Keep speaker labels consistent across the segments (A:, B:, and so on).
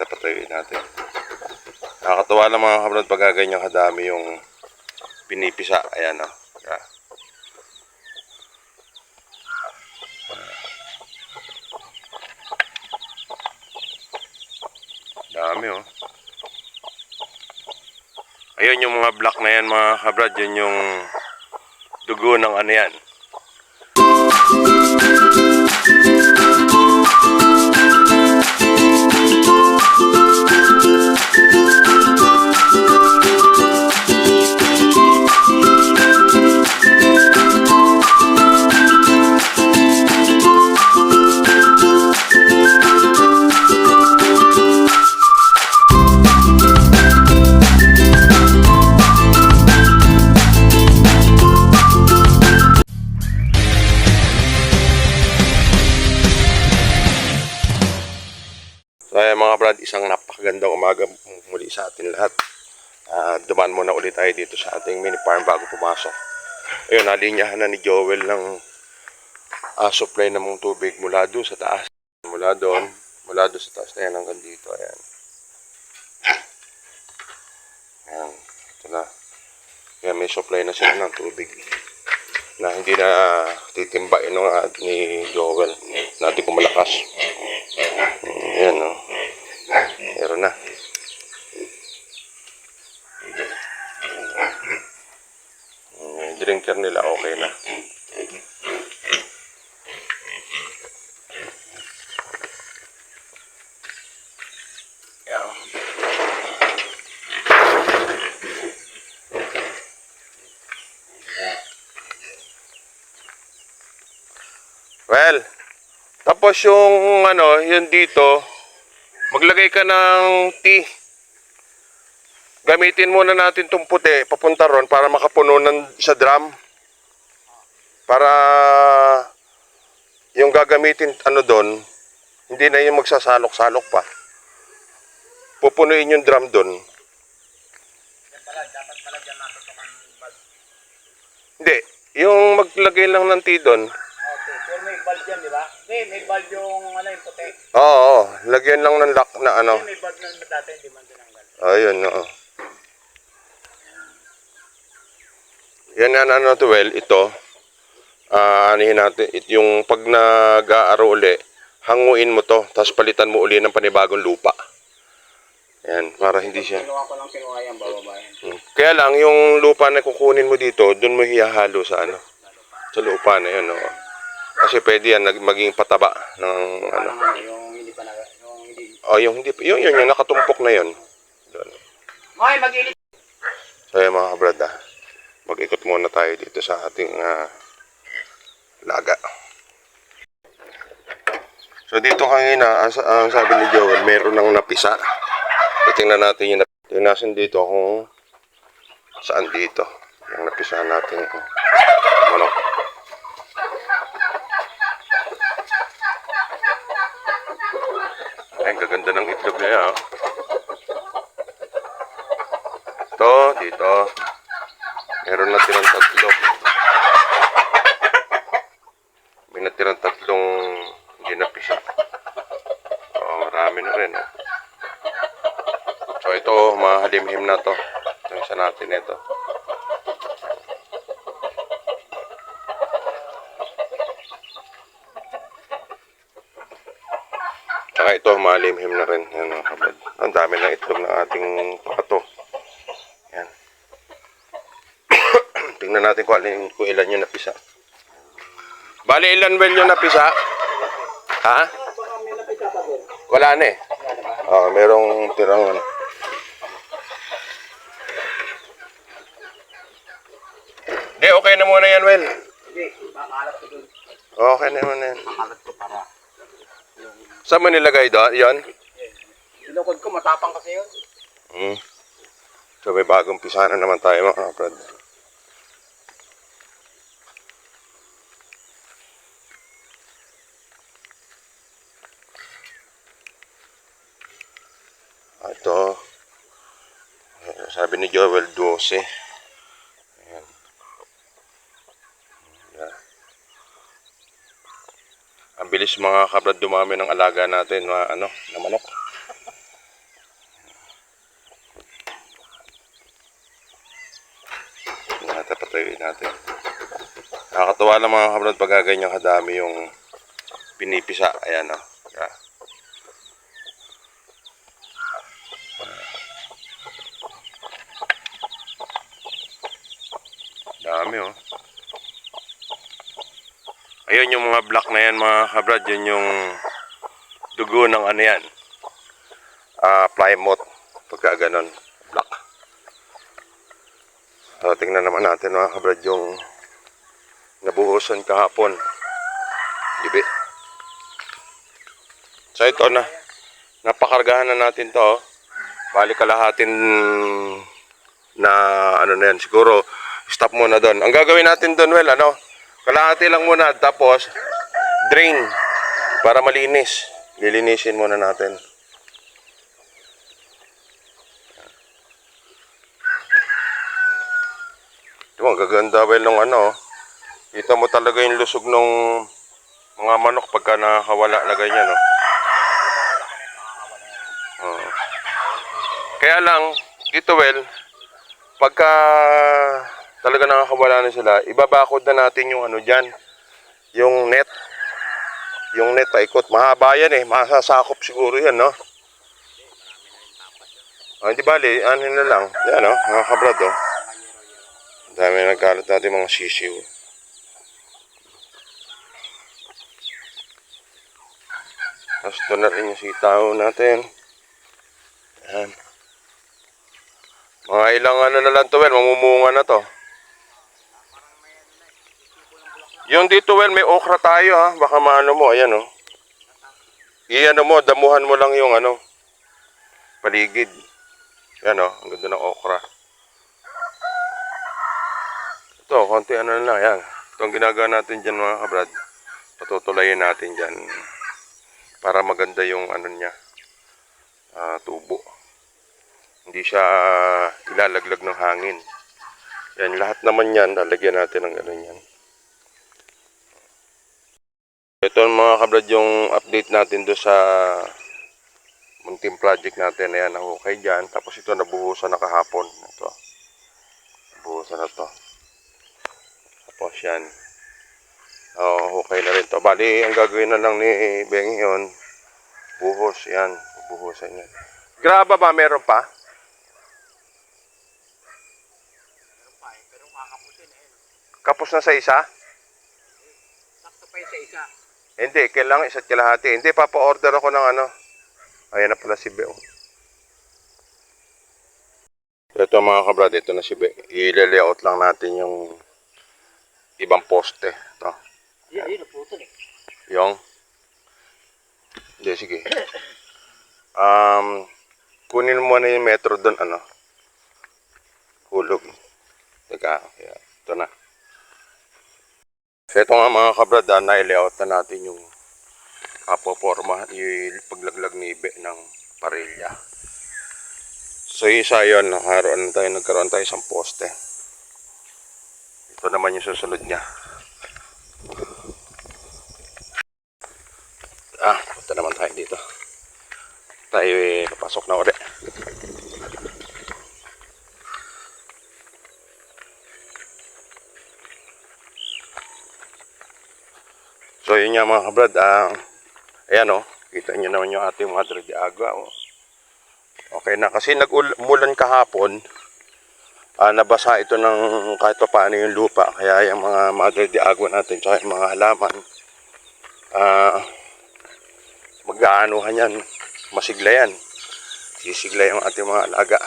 A: Patayuin natin. Nakakatuwa lang mga kabrad pag ganyan kadami yung pinipisa. Ayan o. Yeah. Dami o. Ayun yung mga black na yan mga kabrad. Yun yung dugo ng ano yan. So ayan mga brad, isang napakagandang umaga muli sa atin lahat. Dumaan muna ulit tayo dito sa ating mini farm bago pumasok. Ayun, nalinyahan na ni Joel ng supply ng tubig mula doon sa taas. Mula doon sa taas na yan hanggang dito. Ayan. Ayan, ito na. Kaya may supply na sila ng tubig na hindi na titimbain ni Joel. Natin kung malakas. Ayan o. Meron na. Drinker nila okay na. Ayan. Well, tapos yung yun dito, maglagay ka ng tea. Gamitin muna natin itong puti, papunta ron para makapuno sa drum. Para yung gagamitin doon, hindi na yung magsasalok-salok pa. Pupunuin yung drum doon.
B: Dapat pala dyan natutukan bulb.
A: Hindi, yung maglagay lang ng tea doon.
B: Okay, pero may bulb dyan, di ba? Hindi, may bulb yung yung puti.
A: Oo, lagyan lang ng lock na
B: May bulb na dati, hindi man tinanggal.
A: Ayun, oo. Yan na well, ito. Anihin natin, yung pag nag-aaro uli, hanguin mo to, tapos palitan mo uli ng panibagong lupa. Yan, para hindi siya.
B: Kinuha ko lang yan, bababayan.
A: Kaya lang, yung lupa na kukunin mo dito, doon mo hihalo sa sa lupa na yun, oo. Kasi pwede yan, maging pataba ng
B: Yung hindi pa yung hindi.
A: Oh, yung nakatumpok na yun. Doon.
B: Hoy, mag-init.
A: So, yan mga kabrad, mag-ikot muna tayo dito sa ating laga. So dito kanina, ang sabi ni Joel, meron ng napisa. Tingnan natin yung nasin dito kung saan dito. Yung napisa natin manok. Ay, gaganda ng itlog na yan. Ito, dito. Meron na tirang tatlo. May natirang tatlong hindi napisa. Marami na rin. So ito, mahalimhim na to. Ito isa natin ito. Saka ito, mahalimhim na rin. Yan, ang dami ng itlog ng ating pato. Yan. Tingnan natin kung ilan yung napisa. Bali, ilan well yung napisa? Ha? Wala na eh. Merong tirang Di, okay na muna yan, Well.
B: Hindi, makalat ko dun.
A: Okay na muna yan.
B: Makalat ko para.
A: Saan mo nilagay doon? Yan?
B: Ilukod ko, matapang kasi yun.
A: So may bagong pisanan naman tayo mga kabrad. Ito, sabi ni Joel, 12. Ayan. Ayan. Ang bilis mga kabrad dumami ng alaga natin na manok. pala mga kabrad pag ganyan kadami yung pinipisa. Ayan o. Yeah. Dami o. Ayun yung mga black na yan mga kabrad. Yun yung dugo ng ano yan. Plymouth. Pagka ganon. Black. So tingnan naman natin mga kabrad yung nabuhusan kahapon. Libi. So ito na. Napakargahan na natin to. Oh. Balik kalahatin na ano na yan. Siguro stop muna doon. Ang gagawin natin doon, well, ano, kalahati lang muna. Tapos drain para malinis. Lilinisin muna natin. Diba, ang gaganda well nung ano. Kita mo talaga yung lusog ng mga manok pagka nakawala na ganyan, no? Kaya lang, dito well, pagka talaga nakakawala na sila, ibabakod na natin yung ano dyan, yung net. Yung net paikot, mahaba yan eh, masasakop siguro yan, no? Hindi bali, ano na lang, yan no, mga kabrad, oh. Dami nagkalat natin mga sisiw. Tapos ito na rin yung sitaw natin. Yan. Mga ilang ano na lang to, well, mamumunga na to. Yung dito, well, may okra tayo ha. Baka maano mo, ayan oh. Iyan mo, damuhan mo lang yung ano, paligid. Yan oh, ang ganda ng okra. Ito, konti ano na lang, yan. Ito ang ginagawa natin dyan mga kabrad. Patutulayin natin dyan. Para maganda yung ano niya, tubo. Hindi siya ilalaglag ng hangin. Yan, lahat naman yan, lalagyan natin ng gano'n yan. Ito mga kabrad yung update natin doon sa munting project natin. Ayan, okay dyan. Tapos ito, nabuhusan na kahapon. Ito. Nabuhusan na to. Tapos yan. Okay na rin to. Bali, ang gagawin na lang ni Bengi yun, buhos. Yan, buhusan yan. Graba ba? Meron pa?
B: Pero kakapusin eh.
A: Kapos na sa isa?
B: Sakto pa yun sa isa.
A: Hindi, kailangan isa't kalahati. Hindi, papa-order ako ng ano. Ayan na pala si Be. Ito mga kabrad, ito na si Be. I-layout lang natin yung ibang poste. Ito.
B: Yun, naputol eh.
A: Yung? Hindi, sige. Kunin mo na yung metro doon, ano. Hulog. Teka, ito na. So ito nga mga kabrad, na-layout na natin yung kapoporma, yung paglaglag ni Ibe ng parilya. So isa yun, nagkaroon tayo isang poste. Ito naman yung susunod niya. Punta naman tayo dito. Tayo papasok na ulit. So yun nga mga kabrad, ayan o, kita nyo naman yung ating Madre de Agua. Oh. Okay na, kasi nag-umulan kahapon, nabasa ito ng kahit pa paano yung lupa. Kaya yung mga Madre de Agua natin, tsaka yung mga halaman, mag-aanuhan yan, masigla yan. Sisigla yung ating mga alaga.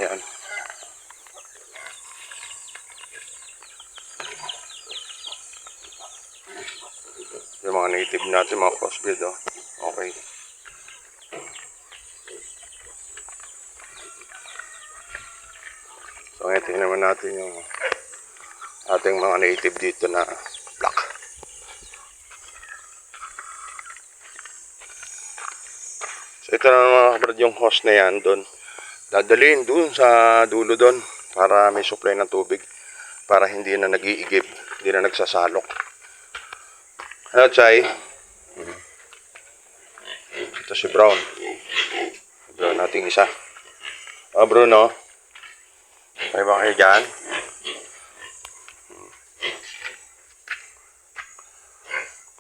A: Ayan. Yung mga native natin, mga crossbreed, oh. Okay. So ngayon tingnan naman natin yung ating mga native dito na black. So ito na mga kabrad yung hose na yan doon. Dadalhin doon sa dulo doon para may supply ng tubig. Para hindi na nag-iigib, hindi na nagsasalok. Ano, Chay? Ito si Brown. Brown nating isa. Bruno. May ba kayo dyan?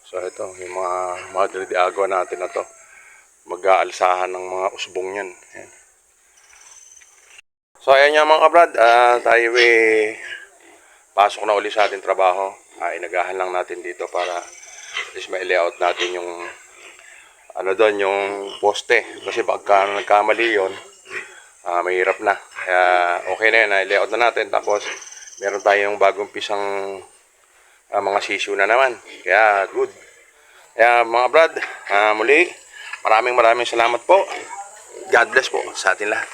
A: So ito, yung mga Madre de Agua natin na to. Mag-aalsahan ng mga usbong yan. Ayan. So ayan nga mga kabrad, tayo pasok na uli sa ating trabaho. Inagahan lang natin dito para at least may layout natin yung ano doon, yung poste. Kasi pagka nagkamali yun, mahirap na. Kaya okay na yun, layout na natin. Tapos meron tayong bagong pisang mga sisyo na naman. Kaya good. Kaya mga brad, muli, maraming salamat po. God bless po sa atin lahat.